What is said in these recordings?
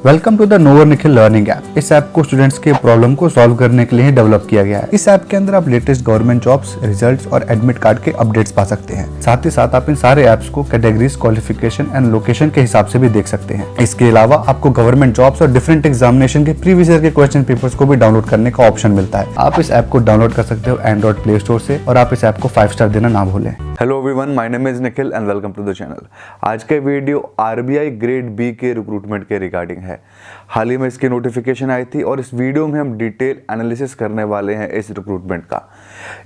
Welcome to the नोवर Nikhil learning app. इस app को स्टूडेंट्स के प्रॉब्लम को सॉल्व करने के लिए डेवलप किया गया है। इस ऐप के अंदर आप लेटेस्ट गवर्नमेंट जॉब्स, रिजल्ट्स और एडमिट कार्ड के अपडेट्स पा सकते हैं। साथ ही साथ आप इन सारे ऐप्स को कैटेगरीज, क्वालिफिकेशन एंड लोकेशन के हिसाब से भी देख सकते हैं। इसके अलावा आपको गवर्नमेंट जॉब्स और डिफरेंट एग्जामिनेशन के प्रीवियस ईयर के क्वेश्चन पेपर्स को भी डाउनलोड करने का ऑप्शन मिलता है। आप इस ऐप को डाउनलोड कर सकते हो एंड्रॉइड प्ले स्टोर से और आप इस ऐप को 5 स्टार देना ना भूलें। Hello everyone, my name is Nikhil and welcome to the channel. आज का वीडियो आरबीआई ग्रेड बी के रिक्रूटमेंट के रिगार्डिंग है। हाल ही में इसकी नोटिफिकेशन आई थी और इस वीडियो में हम डिटेल एनालिसिस करने वाले हैं इस रिक्रूटमेंट का।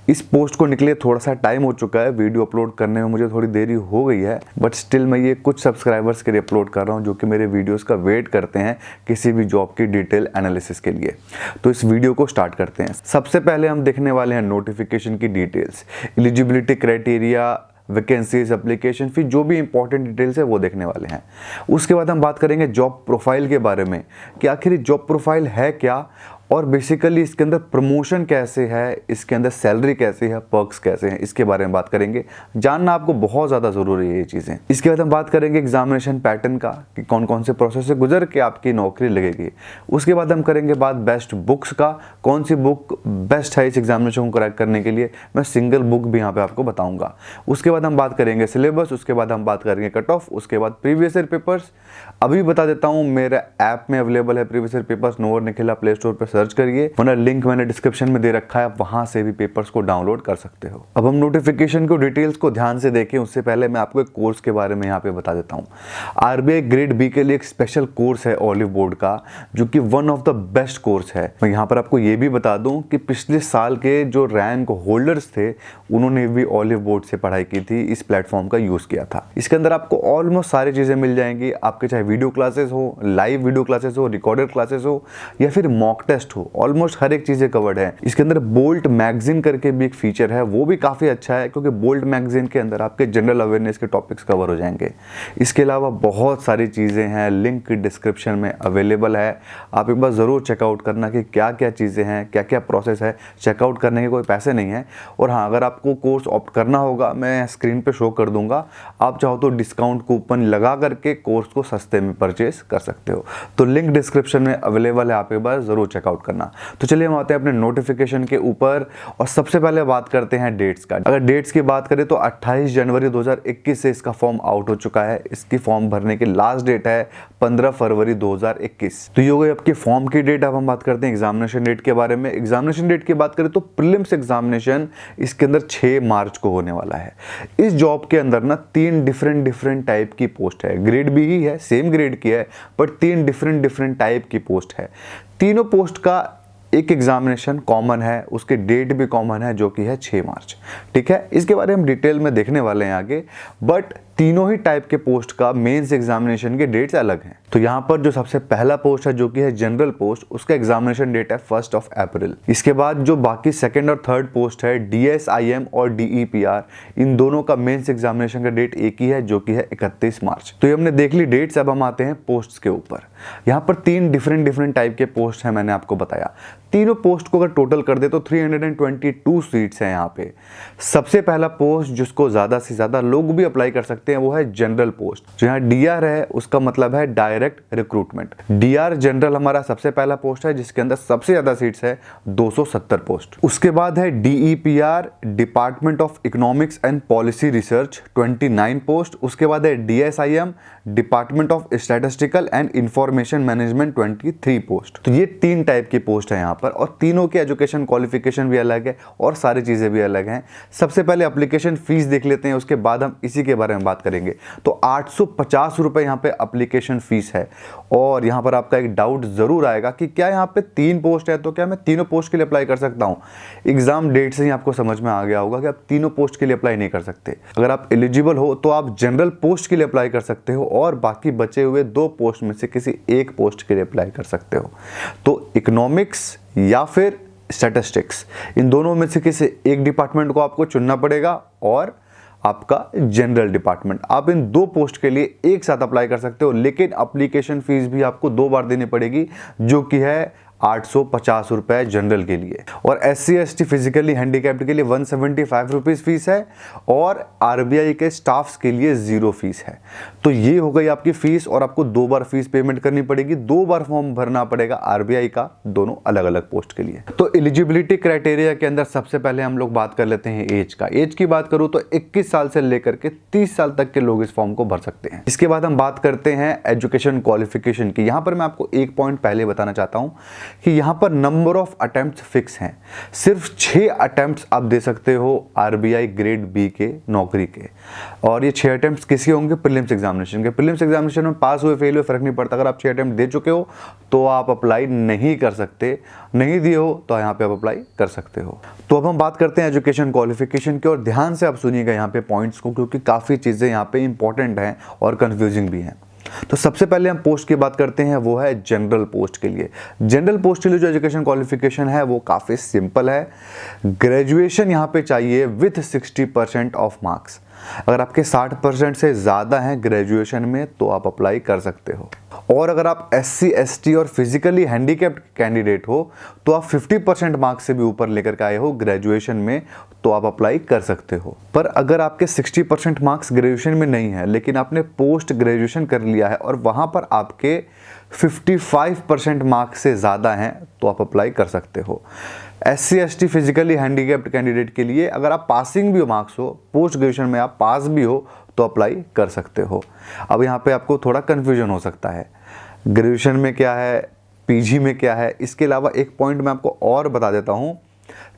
इस पोस्ट को निकले थोड़ा सा टाइम हो चुका है, वीडियो अपलोड करने में मुझे थोड़ी देरी हो गई है, बट स्टिल मैं ये कुछ सब्सक्राइबर्स के लिए अपलोड कर रहा हूँ जो कि मेरे वीडियोस का वेट करते हैं किसी भी जॉब की डिटेल एनालिसिस के लिए। तो इस वीडियो को स्टार्ट करते हैं। सबसे पहले हम देखने वाले हैं नोटिफिकेशन की details, eligibility criteria, vacancies, application fee, जो भी इंपॉर्टेंट डिटेल्स है वो देखने वाले हैं। उसके बाद हम बात करेंगे जॉब प्रोफाइल के बारे में कि आखिर जॉब प्रोफाइल है क्या और बेसिकली इसके अंदर प्रमोशन कैसे है, इसके अंदर सैलरी कैसे है, पर्क्स कैसे हैं, इसके बारे में बात करेंगे। जानना आपको बहुत ज़्यादा ज़रूरी है ये चीज़ें। इसके बाद हम बात करेंगे एग्जामिनेशन पैटर्न का कि कौन कौन से प्रोसेस से गुजर के आपकी नौकरी लगेगी। उसके बाद हम करेंगे बात बेस्ट बुक्स का, कौन सी बुक बेस्ट है इस एग्जामिनेशन को क्रैक करने के लिए। मैं सिंगल बुक भी यहाँ पे आपको बताऊँगा। उसके बाद हम बात करेंगे सिलेबस, उसके बाद हम बात करेंगे कट ऑफ, उसके बाद प्रीवियस ईयर पेपर्स। अभी बता देता हूँ मेरे ऐप में अवेलेबल है previous year papers, nowhere Nikhil play store पर सर्च करिए, वरना लिंक मैंने डिस्क्रिप्शन में दे रखा है, वहां से भी पेपर्स को डाउनलोड कर सकते हो। अब हम नोटिफिकेशन को डिटेल्स को ध्यान से देखें उससे पहले मैं आपको एक कोर्स के बारे में यहाँ पे बता देता हूँ। आरबीआई ग्रेड बी के लिए एक स्पेशल कोर्स है ऑलिव बोर्ड का, जो कि one of the best course है। मैं यहाँ पर आपको ये भी बता दूं कि पिछले साल के जो रैंक होल्डर्स थे उन्होंने भी ऑलिव बोर्ड से पढ़ाई की थी, इस प्लेटफॉर्म का यूज किया था। इसके अंदर आपको ऑलमोस्ट सारी चीजें मिल जाएंगी, आपके चाहे वीडियो क्लासेस हो, लाइव वीडियो क्लासेस हो, रिकॉर्डेड क्लासेस हो या फिर मॉक टेस्ट हो, ऑलमोस्ट हर एक चीजें कवर्ड है। इसके अंदर बोल्ट मैगजीन करके भी एक फीचर है, वो भी काफी अच्छा है क्योंकि बोल्ट मैगजीन के अंदर आपके जनरल अवेयरनेस के टॉपिक्स कवर हो जाएंगे। इसके अलावा बहुत सारी चीजें हैं, लिंक डिस्क्रिप्शन में अवेलेबल है, आप एक बार जरूर चेकआउट करना कि क्या क्या चीजें हैं, क्या क्या प्रोसेस है। चेकआउट करने के कोई पैसे नहीं है। और हाँ, अगर आपको कोर्स ऑप्ट करना होगा मैं स्क्रीन पे शो कर दूंगा, आप चाहो तो डिस्काउंट कूपन लगा करके कोर्स को सस्ते में परचेज कर सकते हो। तो लिंक डिस्क्रिप्शन में अवेलेबल है, आप एक बार जरूर चेकआउट करना। तो चलिए हम आते हैं अपने नोटिफिकेशन के ऊपर और सबसे पहले बात करते हैं डेट्स का। अगर डेट्स की बात करें तो 28 जनवरी 2021 से इसका फॉर्म आउट हो चुका है। इसकी फॉर्म भरने की लास्ट डेट है 15 फरवरी 2021। तो ये हो गई आपकी फॉर्म की डेट। अब हम बात करते हैं एग्जामिनेशन डेट के बारे में। एग्जामिनेशन डेट की बात करें तो प्रीलिम्स एग्जामिनेशन इसके अंदर 6 मार्च को होने वाला है। इस जॉब के अंदर ना 3 डिफरेंट टाइप की पोस्ट है। ग्रेड बी ही है, सेम ग्रेड की है, बट 3 डिफरेंट टाइप की पोस्ट है। तीनों पोस्ट का एक एग्जामिनेशन कॉमन है, उसके डेट भी कॉमन है जो कि है 6 मार्च। ठीक है, इसके बारे में हम डिटेल में देखने वाले हैं आगे, बट तीनों ही टाइप के पोस्ट का मेंस एग्जामिनेशन के डेट्स अलग हैं। तो यहाँ पर जो सबसे पहला पोस्ट है जो कि है जनरल पोस्ट, उसका एग्जामिनेशन डेट है 1 अप्रैल। इसके बाद जो बाकी सेकंड और थर्ड पोस्ट है DSIM और DEPR, इन दोनों का मेंस एग्जामिनेशन का डेट एक ही है जो कि है 31 मार्च। तो ये हमने देख ली डेट्स। अब हम आते हैं पोस्ट्स के ऊपर। यहाँ पर 3 डिफरेंट टाइप के पोस्ट है, मैंने आपको बताया। तीनों पोस्ट को अगर टोटल कर दे तो 322 सीट्स हैं यहाँ पे। सबसे पहला पोस्ट जिसको ज्यादा से ज्यादा लोग भी अप्लाई कर सकते हैं वो है जनरल पोस्ट। जो यहाँ DR है उसका मतलब है डायरेक्ट रिक्रूटमेंट। DR जनरल हमारा सबसे पहला पोस्ट है जिसके अंदर सबसे ज्यादा सीट्स है, 270 पोस्ट। उसके बाद है DEPR department of economics and policy research, 29 post. उसके बाद है DSIM department of statistical and information management, 23 post. तो ये 3 टाइप की पोस्ट है यहाँ पर और तीनों के एजुकेशन क्वालिफिकेशन भी अलग है और सारी चीजें भी अलग हैं। सबसे पहले एप्लीकेशन फीस देख लेते हैं, उसके बाद हम इसी के बारे में बात करेंगे। तो 850 रुपए यहाँ पे एप्लीकेशन फीस है। और यहाँ पर आपका एक डाउट जरूर आएगा कि क्या यहाँ पे 3 पोस्ट है तो क्या मैं तीनों पोस्ट के लिए अप्लाई कर सकता हूँ? एग्जाम डेट से ही आपको समझ में आ गया होगा कि आप तीनों पोस्ट के लिए अप्लाई नहीं कर सकते। अगर आप एलिजिबल हो तो आप जनरल पोस्ट के लिए अप्लाई कर सकते हो और बाकी बचे हुए 2 पोस्ट में से किसी एक पोस्ट के लिए अप्लाई कर सकते हो। तो इकोनॉमिक्स या फिर स्टैटिस्टिक्स, इन दोनों में से किसी एक डिपार्टमेंट को आपको चुनना पड़ेगा और आपका जनरल डिपार्टमेंट। आप इन 2 पोस्ट के लिए एक साथ अप्लाई कर सकते हो, लेकिन एप्लीकेशन फीस भी आपको 2 बार देनी पड़ेगी जो कि है 850 रुपए जनरल के लिए, और SC/ST फिजिकली हैंडीकैप्ड के लिए 175 रुपीज़ फीस है, और RBI के स्टाफ्स के लिए 0 फीस है। तो ये हो गई आपकी फीस, और आपको 2 बार फीस पेमेंट करनी पड़ेगी, 2 बार फॉर्म भरना पड़ेगा RBI का, दोनों अलग अलग पोस्ट के लिए। तो एलिजिबिलिटी क्राइटेरिया के अंदर सबसे पहले हम लोग बात कर लेते हैं एज का। एज की बात करूं तो 21 साल से लेकर के 30 साल तक के लोग इस फॉर्म को भर सकते हैं। इसके बाद हम बात करते हैं एजुकेशन क्वालिफिकेशन की। यहां पर मैं आपको एक पॉइंट पहले बताना चाहता हूं कि यहां पर नंबर ऑफ अटेम्प्ट्स फिक्स हैं। सिर्फ 6 अटेम्प्ट्स आप दे सकते हो RBI ग्रेड बी के नौकरी के, और ये 6 अटेम्प्ट्स किसी होंगे? प्रीलिम्स एग्जामिनेशन के। प्रीलिम्स एग्जामिनेशन में पास हुए फेल हुए फर्क नहीं पड़ता, अगर आप 6 अटेम्प्ट दे चुके हो तो आप अप्लाई नहीं कर सकते, नहीं दिए हो तो यहाँ पे आप अप्लाई कर सकते हो। तो अब हम बात करते हैं एजुकेशन क्वालिफिकेशन की, और ध्यान से आप सुनिएगा यहाँ पे पॉइंट्स को, क्योंकि काफ़ी चीज़ें यहाँ पे इंपॉर्टेंट हैं और कंफ्यूजिंग भी हैं। तो सबसे पहले हम पोस्ट की बात करते हैं, वो है जनरल पोस्ट के लिए। जनरल पोस्ट के लिए जो एजुकेशन क्वालिफिकेशन है वो काफ़ी सिंपल है। ग्रेजुएशन यहाँ पे चाहिए विथ 60% ऑफ मार्क्स। अगर आपके 60% से ज़्यादा हैं ग्रेजुएशन में तो आप अप्लाई कर सकते हो, और अगर आप SC/ST और फिजिकली हैंडीकैप्ड कैंडिडेट हो तो आप 50% मार्क्स से भी ऊपर लेकर के आए हो ग्रेजुएशन में तो आप अप्लाई कर सकते हो। पर अगर आपके 60% मार्क्स ग्रेजुएशन में नहीं है, लेकिन आपने पोस्ट ग्रेजुएशन कर लिया है और वहाँ पर आपके 55% मार्क्स से ज़्यादा हैं तो आप अप्लाई कर सकते हो। SC/ST फिजिकली हैंडीकैप्ड कैंडिडेट के लिए अगर आप पासिंग भी हो मार्क्स हो, पोस्ट ग्रेजुएशन में आप पास भी हो तो अप्लाई कर सकते हो। अब यहाँ पे आपको थोड़ा कन्फ्यूजन हो सकता है, ग्रेजुएशन में क्या है, PG में क्या है। इसके अलावा एक पॉइंट मैं आपको और बता देता हूँ,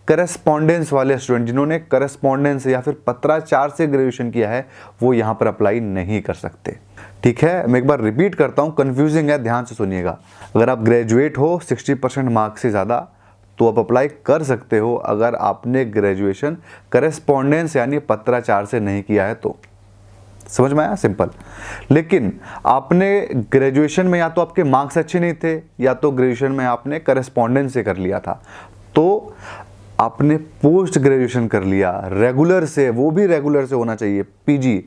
करस्पॉन्डेंस वाले स्टूडेंट जिन्होंने करस्पॉन्डेंस या फिर पत्राचार से ग्रेजुएशन किया है वो यहाँ पर अप्लाई नहीं कर सकते। ठीक है, मैं एक बार रिपीट करता हूँ, कन्फ्यूजिंग है, ध्यान से सुनिएगा। अगर आप ग्रेजुएट हो 60% मार्क्स से ज़्यादा तो आप अप्लाई कर सकते हो, अगर आपने ग्रेजुएशन करस्पॉन्डेंस यानी पत्राचार से नहीं किया है तो। समझ में आया? सिंपल। लेकिन आपने ग्रेजुएशन में या तो आपके मार्क्स अच्छे नहीं थे, या तो ग्रेजुएशन में आपने करस्पॉन्डेंस से कर लिया था, तो आपने पोस्ट ग्रेजुएशन कर लिया रेगुलर से, वो भी रेगुलर से होना चाहिए, PG।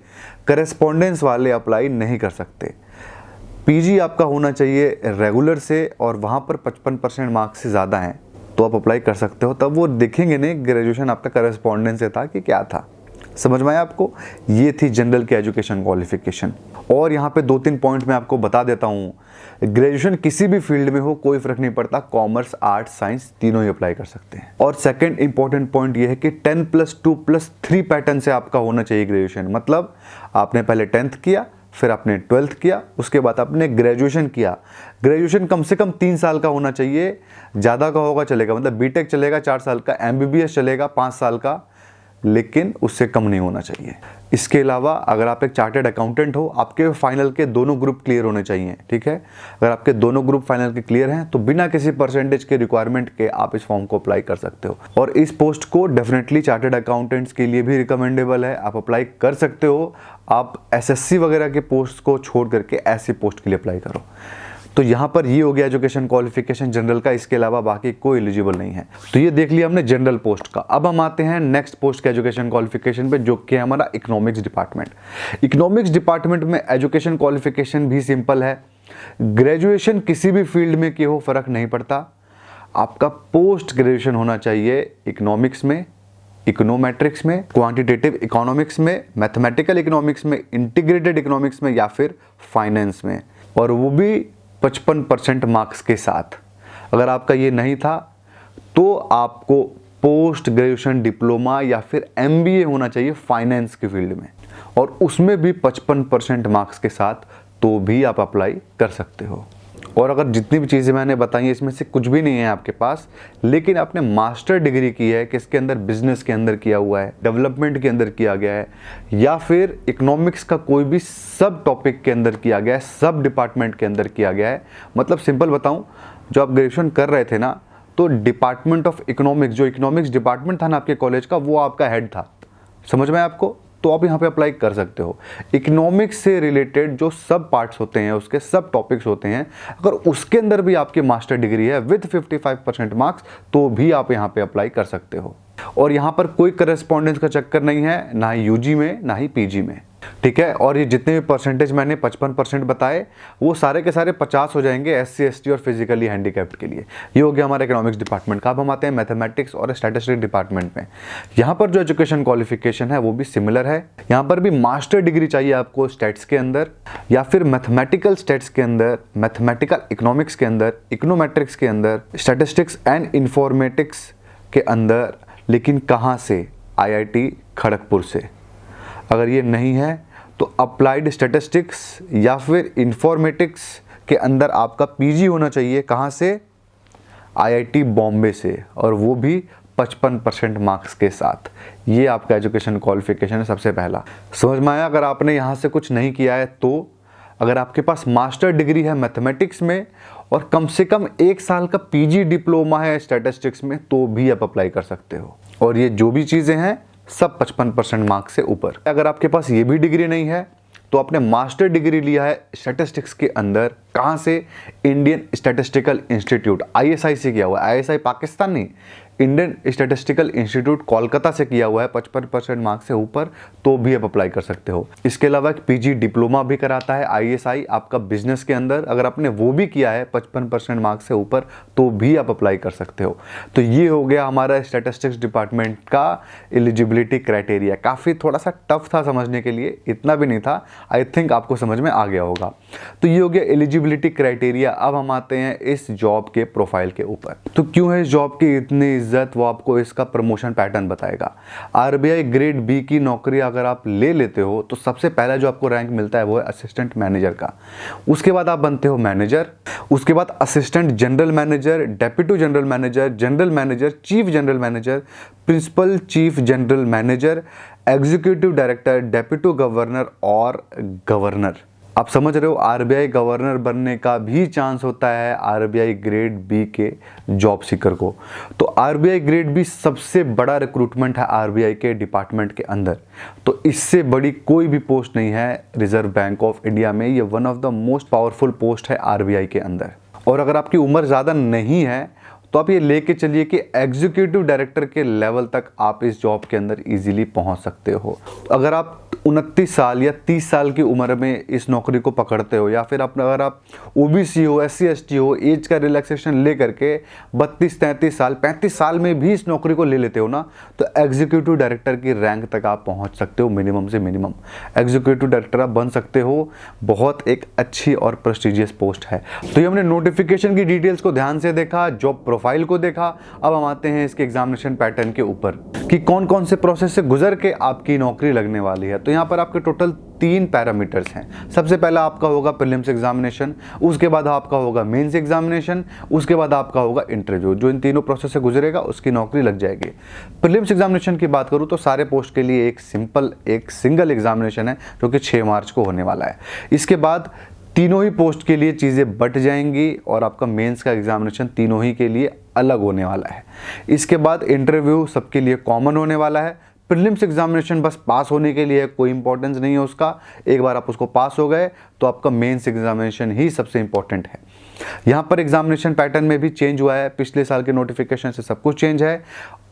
करस्पॉन्डेंस वाले अप्लाई नहीं कर सकते। PG आपका होना चाहिए रेगुलर से, और वहाँ पर 55% मार्क्स से ज़्यादा हैं तो आप अप्लाई कर सकते हो। तब वो देखेंगे नहीं ग्रेजुएशन आपका करस्पॉन्डेंस से था कि क्या था। समझ में आया आपको? ये थी जनरल की एजुकेशन क्वालिफिकेशन। और यहाँ पे 2-3 पॉइंट मैं आपको बता देता हूँ। ग्रेजुएशन किसी भी फील्ड में हो कोई फर्क नहीं पड़ता, कॉमर्स, आर्ट्स, साइंस तीनों ही अप्लाई कर सकते हैं। और सेकंड इंपॉर्टेंट पॉइंट ये है कि 10+2+3 पैटर्न से आपका होना चाहिए ग्रेजुएशन। मतलब आपने पहले 10th किया, फिर आपने 12th किया, उसके बाद आपने ग्रेजुएशन किया। ग्रेजुएशन कम से कम 3 साल का होना चाहिए, ज़्यादा का होगा चलेगा, मतलब BTech चलेगा 4 साल का, MBBS चलेगा 5 साल का, लेकिन उससे कम नहीं होना चाहिए। इसके अलावा अगर आप एक चार्टर्ड अकाउंटेंट हो, आपके फाइनल के दोनों ग्रुप क्लियर होने चाहिए। ठीक है, अगर आपके दोनों ग्रुप फाइनल के क्लियर हैं तो बिना किसी परसेंटेज के रिक्वायरमेंट के आप इस फॉर्म को अप्लाई कर सकते हो। और इस पोस्ट को डेफिनेटली चार्टर्ड अकाउंटेंट्स के लिए भी रिकमेंडेबल है, आप अप्लाई कर सकते हो। आप SSC वगैरह के पोस्ट को छोड़ करके ऐसी पोस्ट के लिए अप्लाई करो। तो यहाँ पर ये हो गया एजुकेशन क्वालिफिकेशन जनरल का, इसके अलावा बाकी कोई एलिजिबल नहीं है। तो ये देख लिया हमने जनरल पोस्ट का। अब हम आते हैं नेक्स्ट पोस्ट के एजुकेशन क्वालिफिकेशन पे, जो कि है हमारा इकोनॉमिक्स डिपार्टमेंट। इकोनॉमिक्स डिपार्टमेंट में एजुकेशन क्वालिफिकेशन भी सिंपल है। ग्रेजुएशन किसी भी फील्ड में किए हो फर्क नहीं पड़ता, आपका पोस्ट ग्रेजुएशन होना चाहिए इकोनॉमिक्स में, इकोनोमेट्रिक्स में, क्वांटिटेटिव इकोनॉमिक्स में, मैथमेटिकल इकोनॉमिक्स में, इंटीग्रेटेड इकोनॉमिक्स में या फिर फाइनेंस में, और वो भी 55% मार्क्स के साथ। अगर आपका ये नहीं था तो आपको पोस्ट ग्रेजुएशन डिप्लोमा या फिर MBA होना चाहिए फाइनेंस के फील्ड में, और उसमें भी 55% मार्क्स के साथ, तो भी आप अप्लाई कर सकते हो। और अगर जितनी भी चीज़ें मैंने बताई हैं इसमें से कुछ भी नहीं है आपके पास, लेकिन आपने मास्टर डिग्री की है, किसके अंदर, बिजनेस के अंदर किया हुआ है, डेवलपमेंट के अंदर किया गया है, या फिर इकोनॉमिक्स का कोई भी सब टॉपिक के अंदर किया गया है, सब डिपार्टमेंट के अंदर किया गया है। मतलब सिंपल बताऊं, जो आप ग्रेजुएशन कर रहे थे ना, तो डिपार्टमेंट ऑफ इकोनॉमिक्स, जो इकोनॉमिक्स डिपार्टमेंट था ना आपके कॉलेज का, वो आपका हेड था। समझ में आपको? तो आप यहाँ पे अप्लाई कर सकते हो। इकोनॉमिक्स से रिलेटेड जो सब पार्ट्स होते हैं, उसके सब टॉपिक्स होते हैं, अगर उसके अंदर भी आपकी मास्टर डिग्री है विद 55% मार्क्स, तो भी आप यहाँ पे अप्लाई कर सकते हो। और यहाँ पर कोई करस्पॉन्डेंस का चक्कर नहीं है, ना ही UG में ना ही PG में। ठीक है। और ये जितने भी परसेंटेज मैंने 55% बताए वो सारे के सारे 50 हो जाएंगे SC ST और फिजिकली हैंडीकैप्ड के लिए। ये हो गया हमारे इकोनॉमिक्स डिपार्टमेंट का। अब हम आते हैं मैथमेटिक्स और स्टैटिस्टिक्स डिपार्टमेंट में। यहाँ पर जो एजुकेशन क्वालिफिकेशन है वो भी सिमिलर है। यहाँ पर भी मास्टर डिग्री चाहिए आपको स्टैट्स के अंदर या फिर मैथमेटिकल स्टैट्स के अंदर, मैथमेटिकल इकोनॉमिक्स के अंदर, इकोनोमेट्रिक्स के अंदर, स्टैटिस्टिक्स एंड इंफॉर्मेटिक्स के अंदर, लेकिन कहाँ से? IIT खड़गपुर से। अगर ये नहीं है तो अप्लाइड स्टैटिस्टिक्स या फिर इंफॉर्मेटिक्स के अंदर आपका PG होना चाहिए। कहाँ से? IIT बॉम्बे से, और वो भी 55% मार्क्स के साथ। ये आपका एजुकेशन क्वालिफिकेशन है सबसे पहला। समझ में आया? अगर आपने यहाँ से कुछ नहीं किया है तो अगर आपके पास मास्टर डिग्री है मैथमेटिक्स में और कम से कम 1 साल का PG डिप्लोमा है स्टैटिस्टिक्स में तो भी आप अप्लाई कर सकते हो। और ये जो भी चीज़ें हैं सब 55% मार्क्स से ऊपर। अगर आपके पास ये भी डिग्री नहीं है तो आपने मास्टर डिग्री लिया है स्टैटिस्टिक्स के अंदर। कहाँ से? इंडियन स्टैटिस्टिकल इंस्टीट्यूट, ISI से किया हुआ है। ISI पाकिस्तान नहीं, इंडियन स्टैटिस्टिकल इंस्टीट्यूट कोलकाता से किया हुआ है। 55% मार्क्स से ऊपर तो भी आप अप्लाई कर सकते हो। इसके अलावा एक PG डिप्लोमा भी कराता है ISI आपका बिजनेस के अंदर। अगर आपने वो भी किया है 55% मार्क्स से ऊपर तो भी आप अप्लाई कर सकते हो। तो ये हो गया हमारा स्टैटिस्टिक्स डिपार्टमेंट का एलिजिबिलिटी क्राइटेरिया। काफ़ी थोड़ा सा टफ था समझने के लिए, इतना भी नहीं था। आई थिंक आपको समझ में आ गया होगा। तो ये हो गया एलिजिबिलिटी क्राइटेरिया। अब हम आते हैं इस जॉब के प्रोफाइल के ऊपर। तो क्यों है इस जॉब की इतनी इज्जत, वो आपको इसका प्रमोशन पैटर्न बताएगा। RBI ग्रेड B की नौकरी अगर आप ले लेते हो तो सबसे पहला जो आपको रैंक मिलता है वो है असिस्टेंट मैनेजर का। उसके बाद आप बनते हो मैनेजर, उसके बाद assistant general manager, deputy general manager, general manager, chief general manager, principal chief general manager, executive director, deputy governor और गवर्नर। आप समझ रहे हो RBI गवर्नर बनने का भी चांस होता है RBI ग्रेड B के जॉब सीकर को। तो RBI ग्रेड B सबसे बड़ा रिक्रूटमेंट है RBI के डिपार्टमेंट के अंदर। तो इससे बड़ी कोई भी पोस्ट नहीं है रिजर्व बैंक ऑफ इंडिया में। ये one of the most powerful post है RBI के अंदर। और अगर आपकी उम्र ज़्यादा नहीं है तो आप ये लेके चलिए कि एग्जीक्यूटिव डायरेक्टर के लेवल तक आप इस जॉब के अंदर इजीली पहुंच सकते हो। अगर आप 29 साल या 30 साल की उम्र में इस नौकरी को पकड़ते हो या फिर अगर आप OBC हो, SC ST हो, एज का रिलैक्सेशन ले करके 32 33 साल 35 साल में भी इस नौकरी को ले लेते हो ना, तो एग्जीक्यूटिव डायरेक्टर की रैंक तक आप पहुंच सकते हो। मिनिमम से मिनिमम एग्जीक्यूटिव डायरेक्टर आप बन सकते हो। बहुत एक अच्छी और प्रेस्टिजियस पोस्ट है। तो ये हमने नोटिफिकेशन की डिटेल्स को ध्यान से देखा, जॉब प्रोफाइल को देखा। अब हम आते हैं इसके एग्जामिनेशन पैटर्न के ऊपर कि कौन कौन से प्रोसेस से गुजर के आपकी नौकरी लगने वाली है। तो यहाँ पर आपके टोटल 3 पैरामीटर्स हैं। सबसे पहला आपका होगा प्रीलिम्स एग्जामिनेशन, उसके बाद आपका होगा मेंस एग्जामिनेशन, उसके बाद आपका होगा इंटरव्यू। जो इन तीनों प्रोसेस से गुजरेगा उसकी नौकरी लग जाएगी। प्रीलिम्स एग्जामिनेशन की बात करूँ तो सारे पोस्ट के लिए एक सिंगल एग्जामिनेशन है जो कि 6 मार्च को होने वाला है। इसके बाद तीनों ही पोस्ट के लिए चीज़ें बट जाएंगी और आपका मेंस का एग्जामिनेशन तीनों ही के लिए अलग होने वाला है। इसके बाद इंटरव्यू सबके लिए कॉमन होने वाला है। प्रीलिम्स एग्जामिनेशन बस पास होने के लिए, कोई इंपॉर्टेंस नहीं है उसका। एक बार आप उसको पास हो गए तो आपका मेंस एग्जामिनेशन ही सबसे इंपॉर्टेंट है। यहाँ पर एग्जामिनेशन पैटर्न में भी चेंज हुआ है, पिछले साल के नोटिफिकेशन से सब कुछ चेंज है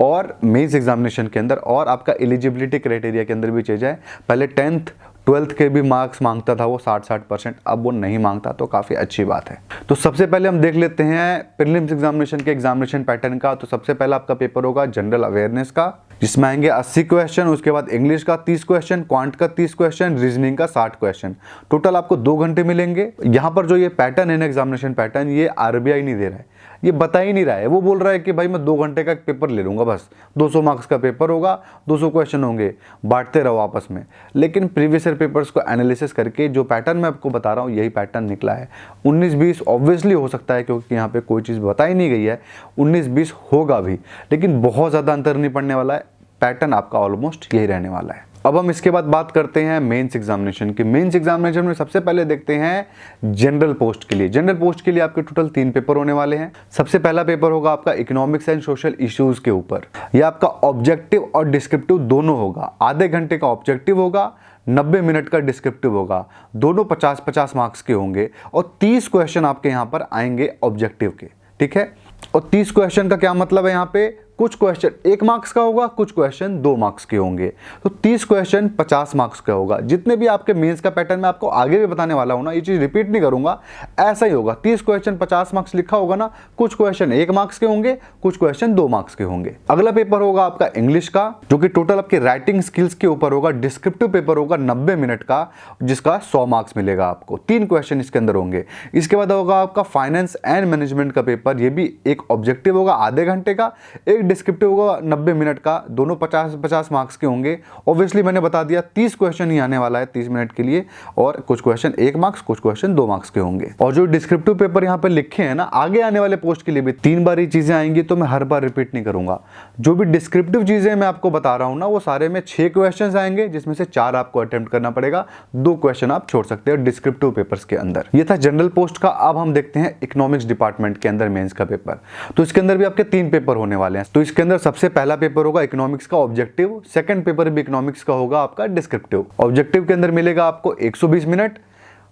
और मेंस एग्जामिनेशन के अंदर और आपका एलिजिबिलिटी क्राइटेरिया के अंदर भी चेंज है। पहले 10th 12th के भी मार्क्स मांगता था वो 60%, अब वो नहीं मांगता, तो काफ़ी अच्छी बात है। तो सबसे पहले हम देख लेते हैं प्रीलिम्स एग्जामिनेशन के एग्जामिनेशन पैटर्न का। तो सबसे पहला आपका पेपर होगा जनरल अवेयरनेस का, जिसमें आएंगे 80 क्वेश्चन, उसके बाद इंग्लिश का 30 क्वेश्चन, क्वांट का 30 क्वेश्चन, रीजनिंग का 60 क्वेश्चन। टोटल आपको 2 घंटे मिलेंगे। यहाँ पर जो ये पैटर्न है ना एग्जामिनेशन पैटर्न, ये RBI नहीं दे रहा है, ये बता ही नहीं रहा है। वो बोल रहा है कि भाई मैं 2 घंटे का पेपर ले लूँगा, बस 200 मार्क्स का पेपर होगा, 200 क्वेश्चन होंगे, बांटते रहो आपस में। लेकिन प्रीवियस ईयर पेपर्स को एनालिसिस करके जो पैटर्न मैं आपको बता रहा हूँ यही पैटर्न निकला है। 19-20 ऑब्वियसली हो सकता है क्योंकि यहाँ पे कोई चीज़ बताई नहीं गई है, 19-20 होगा भी, लेकिन बहुत ज़्यादा अंतर नहीं पड़ने वाला है। पैटर्न आपका ऑलमोस्ट यही रहने वाला है। अब हम इसके बाद बात करते हैं मेंस एग्जामिनेशन की। मेंस एग्जामिनेशन में सबसे पहले देखते हैं जनरल पोस्ट के लिए। जनरल पोस्ट के लिए आपके टोटल 3 पेपर होने वाले हैं। सबसे पहला पेपर होगा आपका इकोनॉमिक्स एंड सोशल इश्यूज के ऊपर। यह आपका ऑब्जेक्टिव और डिस्क्रिप्टिव दोनों होगा। आधे घंटे का ऑब्जेक्टिव होगा, 90 मिनट का डिस्क्रिप्टिव होगा। दोनों 50-50 मार्क्स के होंगे और 30 क्वेश्चन आपके यहाँ पर आएंगे ऑब्जेक्टिव के, ठीक है। और 30 क्वेश्चन का क्या मतलब है, यहाँ पे कुछ क्वेश्चन 1 मार्क्स का होगा, कुछ क्वेश्चन 2 मार्क्स के होंगे। तो 30 क्वेश्चन 50 मार्क्स का होगा। जितने भी आपके मेंस का पैटर्न मैं आपको आगे भी बताने वाला हूं ना, ये चीज रिपीट नहीं करूंगा, ऐसा ही होगा। 30 क्वेश्चन 50 मार्क्स लिखा होगा ना, कुछ क्वेश्चन 1 मार्क्स के होंगे, कुछ क्वेश्चन 2 मार्क्स के होंगे। अगला पेपर होगा आपका इंग्लिश का, जो कि टोटल आपके राइटिंग स्किल्स के ऊपर होगा। डिस्क्रिप्टिव पेपर होगा 90 मिनट का, जिसका 100 मार्क्स मिलेगा आपको। 3 क्वेश्चन इसके अंदर होंगे। इसके बाद होगा आपका फाइनेंस एंड मैनेजमेंट का पेपर, ये भी एक ऑब्जेक्टिव होगा आधे घंटे का, एक डिस्क्रिप्टिव होगा 90 मिनट का, दोनों 50-50 मार्क्स के होंगे। ऑब्वियसली मैंने बता दिया 30 क्वेश्चन ही आने वाला है 30 मिनट के लिए, और कुछ क्वेश्चन 1 मार्क्स, कुछ क्वेश्चन 2 मार्क्स के होंगे। और जो डिस्क्रिप्टिव पेपर यहाँ पे लिखे हैं ना, आगे आने वाले पोस्ट के लिए भी 3 बार ये चीजें आएंगी, तो मैं हर बार रिपीट नहीं करूंगा। जो भी डिस्क्रिप्टिव चीजें मैं आपको बता रहा हूं ना, वो सारे में 6 क्वेश्चन आएंगे, जिसमें से 4 आपको अटेम्प्ट करना पड़ेगा, 2 क्वेश्चन आप छोड़ सकते हो डिस्क्रिप्टिव पेपर्स के अंदर। ये था जनरल पोस्ट का। अब हम देखते हैं इकोनॉमिक्स डिपार्टमेंट के अंदर मेंस का पेपर। तो इसके अंदर भी आपके 3 पेपर होने वाले हैं। तो इसके अंदर सबसे पहला पेपर होगा इकोनॉमिक्स का ऑब्जेक्टिव, सेकंड पेपर भी इकोनॉमिक्स का होगा आपका डिस्क्रिप्टिव। ऑब्जेक्टिव के अंदर मिलेगा आपको 120 मिनट,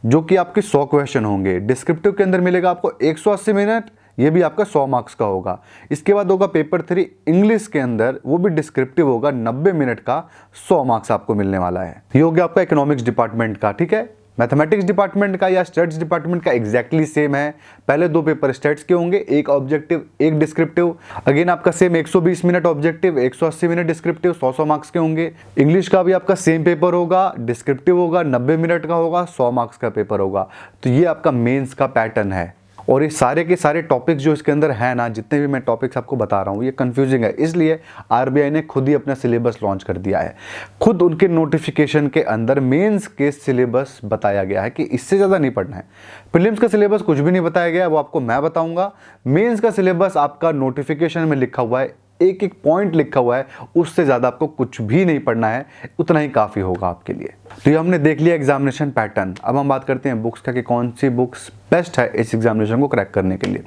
जो कि आपके 100 क्वेश्चन होंगे। डिस्क्रिप्टिव के अंदर मिलेगा आपको 180 मिनट, ये भी आपका 100 मार्क्स का होगा। इसके बाद होगा पेपर 3 इंग्लिश के अंदर, वो भी डिस्क्रिप्टिव होगा 90 मिनट का, 100 मार्क्स आपको मिलने वाला है। ये हो गया आपका इकोनॉमिक्स डिपार्टमेंट का। ठीक है, मैथमेटिक्स डिपार्टमेंट का या स्टैट्स डिपार्टमेंट का एग्जैक्टली सेम है। पहले 2 पेपर स्टैट्स के होंगे, एक ऑब्जेक्टिव एक डिस्क्रिप्टिव। अगेन आपका same 120 minute objective, 180 minute descriptive, 100 marks के होंगे। इंग्लिश का भी आपका सेम पेपर होगा, डिस्क्रिप्टिव होगा 90 मिनट का होगा, 100 मार्क्स का पेपर होगा। तो ये आपका मेंस का पैटर्न है। और ये सारे के सारे टॉपिक्स जो इसके अंदर है ना, जितने भी मैं टॉपिक्स आपको बता रहा हूँ, ये कंफ्यूजिंग है, इसलिए आरबीआई ने खुद ही अपना सिलेबस लॉन्च कर दिया है। खुद उनके नोटिफिकेशन के अंदर मेंस के सिलेबस बताया गया है कि इससे ज़्यादा नहीं पढ़ना है। प्रीलिम्स का सिलेबस कुछ भी नहीं बताया गया है, वो आपको मैं बताऊंगा। मेंस का सिलेबस आपका नोटिफिकेशन में लिखा हुआ है, एक एक पॉइंट लिखा हुआ है, उससे ज़्यादा आपको कुछ भी नहीं पढ़ना है, उतना ही काफ़ी होगा आपके लिए। तो ये हमने देख लिया एग्जामिनेशन पैटर्न। अब हम बात करते हैं बुक्स का, कि कौन सी बुक्स बेस्ट है इस एग्जामिनेशन को क्रैक करने के लिए।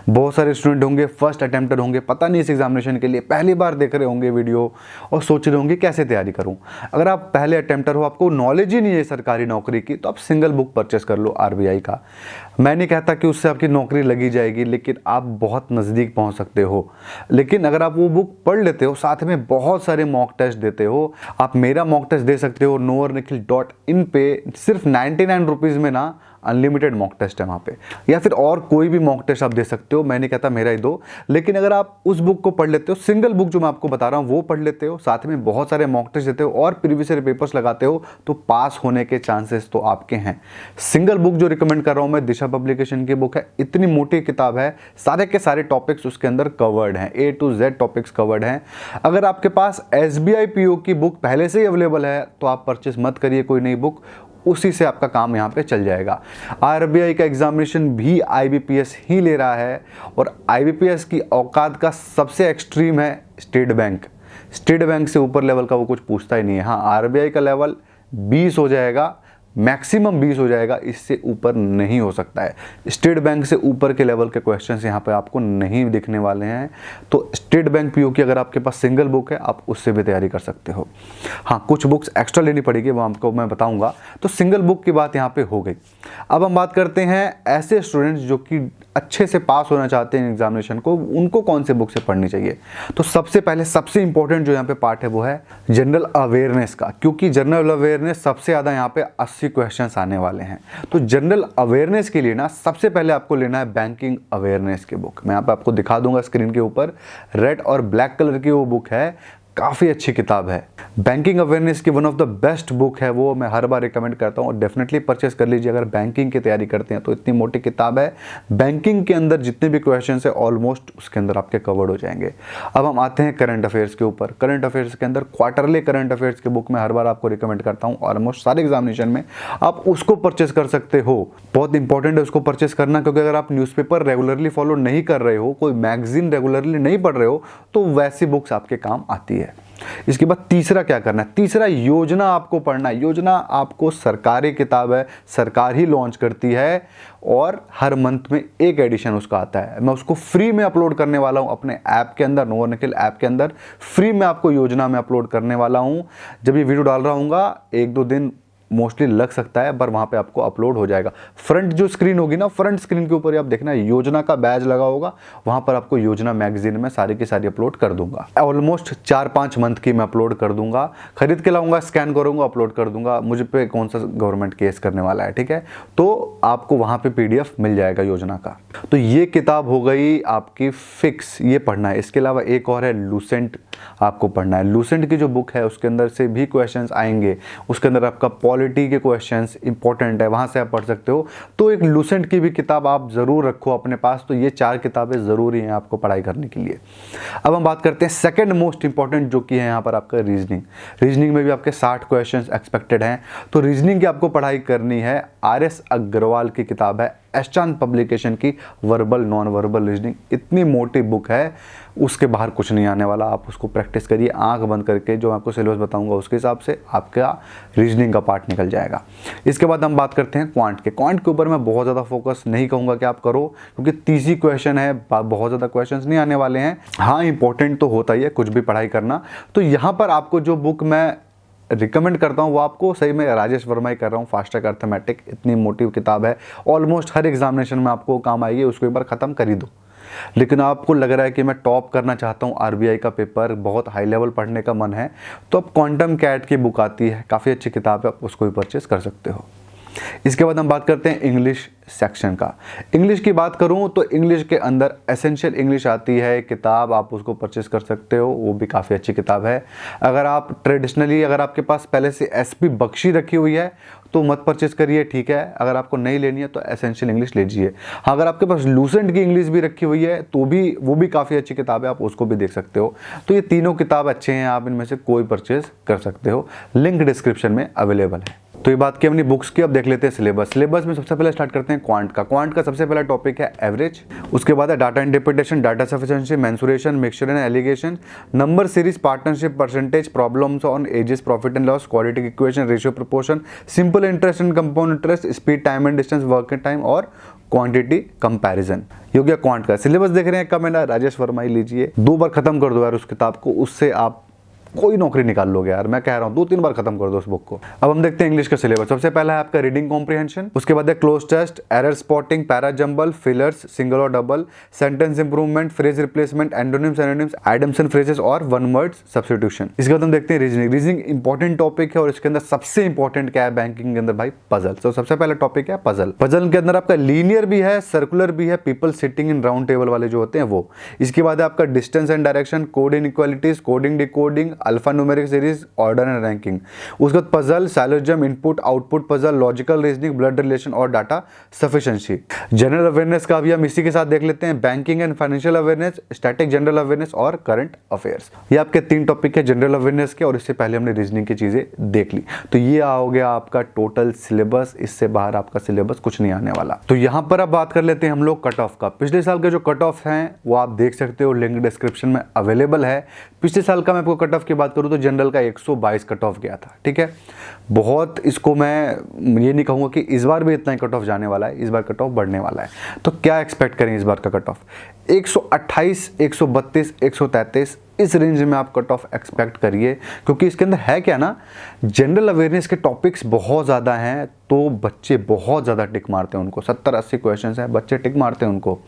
बहुत सारे स्टूडेंट होंगे, फर्स्ट अटेम्प्टर होंगे, पता नहीं इस एग्जामिनेशन के लिए, पहली बार देख रहे होंगे वीडियो और सोच रहे होंगे कैसे तैयारी करूं। अगर आप पहले अटेम्प्टर हो, आपको नॉलेज ही नहीं है सरकारी नौकरी की, तो आप सिंगल बुक परचेस कर लो आरबीआई का। मैं नहीं कहता कि उससे आपकी नौकरी लगी जाएगी, लेकिन आप बहुत नज़दीक पहुंच सकते हो। लेकिन अगर आप वो बुक पढ़ लेते हो, साथ में बहुत सारे मॉक टेस्ट देते हो, आप मेरा मॉक टेस्ट दे सकते हो noornikhil.in पे, सिर्फ 99 रुपीज़ में ना अनलिमिटेड मॉक टेस्ट है वहाँ पे, या फिर और कोई भी मॉक टेस्ट आप दे सकते हो। मैं नहीं कहता मेरा ही दो, लेकिन अगर आप उस बुक को पढ़ लेते हो, सिंगल बुक जो मैं आपको बता रहा हूँ वो पढ़ लेते हो, साथ में बहुत सारे मॉक टेस्ट देते हो और प्रीवियस ईयर पेपर्स लगाते हो, तो पास होने के चांसेस तो आपके हैं। सिंगल बुक जो रिकमेंड कर रहा हूँ मैं, दिशा पब्लिकेशन की बुक है, इतनी मोटी किताब है, सारे के सारे टॉपिक्स उसके अंदर कवर्ड हैं, A to Z topics covered हैं। अगर आपके पास SBI PO की बुक पहले से ही अवेलेबल है तो आप परचेस मत करिए कोई नई बुक, उसी से आपका काम यहाँ पे चल जाएगा। आरबीआई का एग्जामिनेशन भी आईबीपीएस ही ले रहा है, और आईबीपीएस की औकात का सबसे एक्सट्रीम है स्टेट बैंक। स्टेट बैंक से ऊपर लेवल का वो कुछ पूछता ही नहीं है। हाँ, आरबीआई का लेवल 20 हो जाएगा, मैक्सिमम 20 हो जाएगा, इससे ऊपर नहीं हो सकता है। स्टेट बैंक से ऊपर के लेवल के क्वेश्चंस यहाँ पे आपको नहीं दिखने वाले हैं। तो स्टेट बैंक पीओ की अगर आपके पास सिंगल बुक है, आप उससे भी तैयारी कर सकते हो। हाँ, कुछ बुक्स एक्स्ट्रा लेनी पड़ेगी, वो आपको मैं बताऊंगा। तो सिंगल बुक की बात यहाँ पे हो गई। अब हम बात करते हैं ऐसे स्टूडेंट्स जो कि अच्छे से पास होना चाहते हैं एग्जामिनेशन को, उनको कौन से बुक से पढ़नी चाहिए। तो सबसे पहले सबसे इंपॉर्टेंट जो यहाँ पे पार्ट है वो है जनरल अवेयरनेस का, क्योंकि जनरल अवेयरनेस सबसे ज़्यादा यहाँ पे 80 क्वेश्चंस आने वाले हैं। तो जनरल अवेयरनेस के लिए ना सबसे पहले आपको लेना है बैंकिंग अवेयरनेस की बुक। मैं यहाँ पे आपको दिखा दूंगा स्क्रीन के ऊपर, रेड और ब्लैक कलर की वो बुक है, काफ़ी अच्छी किताब है। बैंकिंग अवेयरनेस की one of the best book है वो, मैं हर बार रिकमेंड करता हूँ, और डेफिनेटली परचेस कर लीजिए अगर बैंकिंग की तैयारी करते हैं तो। इतनी मोटी किताब है, बैंकिंग के अंदर जितने भी क्वेश्चन है ऑलमोस्ट उसके अंदर आपके कवर्ड हो जाएंगे। अब हम आते हैं करंट अफेयर्स के ऊपर। करंट अफेयर्स के अंदर क्वार्टरली करंट अफेयर्स की बुक मैं हर बार आपको रिकमेंड करता हूँ, ऑलमोस्ट सारे एग्जामिनेशन में आप उसको परचेस कर सकते हो। बहुत इंपॉर्टेंट है उसको परचेस करना, क्योंकि अगर आप न्यूज़पेपर रेगुलरली फॉलो नहीं कर रहे हो, कोई मैगजीन रेगुलरली नहीं पढ़ रहे हो, तो वैसी बुक्स आपके काम आती है। इसके बाद तीसरा क्या करना है, तीसरा योजना आपको पढ़ना है। योजना आपको सरकारी किताब है, सरकार ही लॉन्च करती है, और हर मंथ में एक एडिशन उसका आता है। मैं उसको फ्री में अपलोड करने वाला हूं अपने ऐप के अंदर, नोवर निखिल ऐप के अंदर फ्री में आपको योजना में अपलोड करने वाला हूं। जब ये वीडियो डाल रहा हूँगा 1-2 दिन मोस्टली लग सकता है, पर वहाँ पे आपको अपलोड हो जाएगा। फ्रंट जो स्क्रीन होगी ना, फ्रंट स्क्रीन के ऊपर आप देखना योजना का बैज लगा होगा, वहाँ पर आपको योजना मैगजीन में सारी की सारी अपलोड कर दूंगा। ऑलमोस्ट 4-5 मंथ की मैं अपलोड कर दूंगा, खरीद के लाऊंगा, स्कैन करूंगा, अपलोड कर दूंगा। मुझे पे कौन सा गवर्नमेंट केस करने वाला है, ठीक है, तो आपको वहाँ पे PDF मिल जाएगा योजना का। तो ये किताब हो गई आपकी फिक्स, ये पढ़ना है। इसके अलावा एक और है लूसेंट, आपको पढ़ना है। लूसेंट की जो बुक है उसके अंदर से भी क्वेश्चंस आएंगे, उसके अंदर आपका पॉलिटी के क्वेश्चंस इंपॉर्टेंट है, वहां से आप पढ़ सकते हो। तो एक लूसेंट की भी किताब आप जरूर रखो अपने पास। तो ये 4 किताबें जरूरी हैं आपको पढ़ाई करने के लिए। अब हम बात करते हैं सेकंड मोस्ट इंपॉर्टेंट, जो कि है यहाँ पर आपका रीजनिंग। रीजनिंग में भी आपके 60 क्वेश्चंस एक्सपेक्टेड हैं। तो रीजनिंग की आपको पढ़ाई करनी है। RS अग्रवाल की किताब है, एस्चान पब्लिकेशन की, वर्बल नॉन वर्बल रीजनिंग। इतनी मोटी बुक है, उसके बाहर कुछ नहीं आने वाला। आप उसको प्रैक्टिस करिए आंख बंद करके, जो आपको सिलेबस बताऊंगा उसके हिसाब से आपका रीजनिंग का पार्ट निकल जाएगा। इसके बाद हम बात करते हैं क्वांट के। क्वांट के ऊपर मैं बहुत ज़्यादा फोकस नहीं कहूँगा कि आप करो, क्योंकि 30 ही क्वेश्चन है, बहुत ज़्यादा क्वेश्चन नहीं आने वाले हैं। हाँ, इंपॉर्टेंट तो होता ही है कुछ भी पढ़ाई करना। तो यहाँ पर आपको जो बुक मैं रिकमेंड करता हूँ वो आपको सही में राजेश वर्मा ही कर रहा हूँ, फास्ट ट्रैक अर्थमेटिक। इतनी मोटी किताब है, ऑलमोस्ट हर एग्जामिनेशन में आपको काम आएगी, उसको एक बार ख़त्म कर ही दो। लेकिन आपको लग रहा है कि मैं टॉप करना चाहता हूँ, RBI का पेपर बहुत हाई लेवल पढ़ने का मन है, तो अब क्वांटम कैट की बुक आती है, काफ़ी अच्छी किताब है, आप उसको भी परचेस कर सकते हो। इसके बाद हम बात करते हैं इंग्लिश सेक्शन का। इंग्लिश की बात करूं तो इंग्लिश के अंदर एसेंशियल इंग्लिश आती है किताब, आप उसको परचेस कर सकते हो, वो भी काफ़ी अच्छी किताब है। अगर आप ट्रेडिशनली, अगर आपके पास पहले से SP बख्शी रखी हुई है तो मत परचेस करिए, ठीक है। अगर आपको नहीं लेनी है तो एसेंशियल इंग्लिश लीजिए। हाँ, अगर आपके पास लूसेंट की इंग्लिश भी रखी हुई है तो भी वो भी काफ़ी अच्छी किताब है, आप उसको भी देख सकते हो। तो ये तीनों किताब अच्छे हैं, आप इनमें से कोई परचेस कर सकते हो, लिंक डिस्क्रिप्शन में अवेलेबल है। तो ये बात की अपनी बुक्स की, अब देख लेते हैं सिलेबस। सिलेबस में सबसे पहले स्टार्ट करते हैं क्वांट का। क्वांट का सबसे पहला टॉपिक है एवरेज, उसके बाद है data interpretation, data sufficiency, mensuration, mixture and allegation, number series, partnership, percentage, problems on edges, profit and loss, quadratic equation, ratio proportion, simple interest and compound interest, speed, time and distance, work and time और quantity comparison. ये हो गया quant का। Syllabus देख रहे हैं कब, मेरा राजेश वर्मा ही लीजिए, 2 बार खत्म कर दो यार उस किताब को, उससे आप कोई नौकरी निकाल लोगे यार, मैं कह रहा हूँ 2-3 बार खत्म कर दो उस बुक को। अब हम देखते हैं इंग्लिश का सिलेबस। सबसे पहला है आपका रीडिंग कॉम्प्रिहेंशन, उसके बाद है cloze test, error spotting, para jumble, fillers, single और double, sentence improvement, phrase replacement, antonyms, synonyms, idioms and phrases और वन वर्ड सब्स्टिट्यूशन। इसके बाद हम देखते हैं रीजनिंग। रीजनिंग इंपॉर्टेंट टॉपिक है और इसके अंदर सबसे इंपॉर्टेंट क्या है बैंकिंग के अंदर भाई, पजल। तो सबसे पहला टॉपिक है पजल। पजल के अंदर आपका लीनियर भी है, सर्कुलर भी है, people sitting in round table वाले जो होते हैं वो। इसके बाद आपका distance and direction, code inequalities, coding decoding, alpha numeric, order and ranking. उसके बाद puzzle, syllogism, input output puzzle, logical reasoning, blood relation और डाटा सफिशिएंसी। जनरल अवेयरनेस का भी हम इसी के साथ देख लेते हैं, banking and financial awareness, static general awareness और करंट अफेयर्स। ये आपके 3 टॉपिक है जनरल अवेयरनेस के, और इससे पहले हमने रीजनिंग की चीजें देख ली। तो ये हो गया आपका टोटल सिलेबस, इससे बाहर आपका सिलेबस कुछ नहीं आने वाला। तो यहां पर अब बात कर लेते हैं हम लोग कट ऑफ का। पिछले साल के जो कट ऑफ हैं वो आप देख सकते हो, लिंक डिस्क्रिप्शन में अवेलेबल है। पिछले साल का मैं आपको कट ऑफ की बात करूं तो जनरल का 122 कट ऑफ गया था, ठीक है। बहुत, इसको मैं ये नहीं कहूँगा कि इस बार भी इतना ही कट ऑफ जाने वाला है, इस बार कट ऑफ बढ़ने वाला है। तो क्या एक्सपेक्ट करें इस बार का कट ऑफ, 128, 132, 133 इस रेंज में आप कट ऑफ एक्सपेक्ट करिए, क्योंकि इसके अंदर है क्या ना, जनरल अवेयरनेस के टॉपिक्स बहुत ज़्यादा हैं, तो बच्चे बहुत ज़्यादा टिक मारते हैं उनको। 70-80 क्वेश्चंस हैं, बच्चे टिक मारते हैं उनको।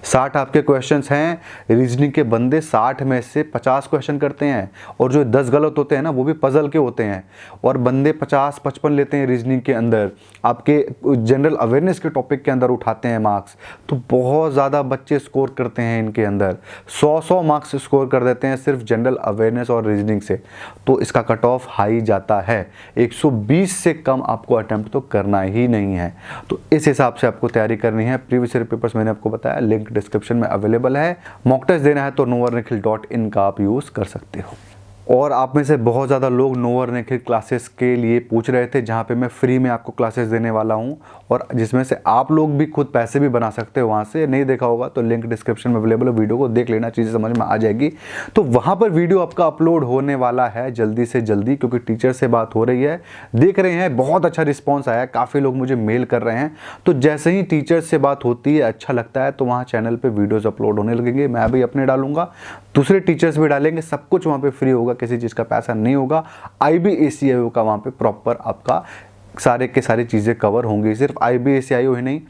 60 आपके क्वेश्चंस हैं, रीजनिंग के बंदे 60 में से 50 क्वेश्चन करते हैं, और जो 10 गलत होते हैं ना वो भी पजल के होते हैं, और बंदे 50-55 लेते हैं रीजनिंग के अंदर, आपके जनरल अवेयरनेस के टॉपिक के अंदर उठाते हैं मार्क्स। तो बहुत ज़्यादा बच्चे स्कोर करते हैं इनके अंदर, 100 मार्क्स स्कोर कर देते हैं सिर्फ जनरल अवेयरनेस और रीजनिंग से। तो इसका कट ऑफ हाई जाता है, 120 से कम आपको अटेम्प्ट तो करना ही नहीं है। तो इस हिसाब से आपको तैयारी करनी है। प्रीवियस ईयर पेपर्स मैंने आपको बताया, लिंक डिस्क्रिप्शन में अवेलेबल है। मॉक टेस्ट देना है तो novarnikhil.in का आप यूज़ कर सकते हो। और आप में से बहुत ज़्यादा लोग नोवर निखिल क्लासेस के लिए पूछ रहे थे, जहाँ पे मैं फ्री में आपको क्लासेस देने वाला हूँ, और जिसमें से आप लोग भी खुद पैसे भी बना सकते हो। वहाँ से नहीं देखा होगा तो लिंक डिस्क्रिप्शन में अवेलेबल है, वीडियो को देख लेना, चीज़ें समझ में आ जाएगी। तो वहाँ पर वीडियो आपका अपलोड होने वाला है जल्दी से जल्दी, क्योंकि टीचर से बात हो रही है, देख रहे हैं, बहुत अच्छा रिस्पॉन्स आया है, काफ़ी लोग मुझे मेल कर रहे हैं। तो जैसे ही टीचर से बात होती है, अच्छा लगता है, तो वहाँ चैनल पर वीडियोज़ अपलोड होने लगेंगे। मैं भी अपने डालूंगा, दूसरे टीचर्स भी डालेंगे, सब कुछ वहाँ पर फ्री होगा, किसी चीज़ का पैसा नहीं होगा। IBACIO का वहाँ पे प्रॉपर आपका सारे के सारी चीज़ें कवर होंगी। सिर्फ IBACIO ही नहीं,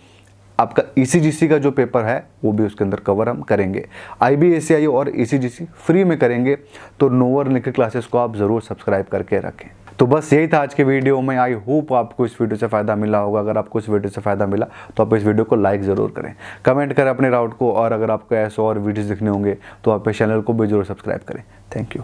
आपका ECGC का जो पेपर है वो भी उसके अंदर कवर हम करेंगे। IBACIO और ECGC फ्री में करेंगे, तो नोवर निखिल क्लासेस को आप ज़रूर सब्सक्राइब करके रखें। तो बस यही था आज के वीडियो में। आई होप आपको इस वीडियो से फ़ायदा मिला होगा। अगर आपको इस वीडियो से फ़ायदा मिला तो आप इस वीडियो को लाइक ज़रूर करें, कमेंट करें अपने डाउट को, और अगर आपको ऐसे और वीडियोज़ दिखने होंगे तो आप इस चैनल को भी ज़रूर सब्सक्राइब करें। Thank you.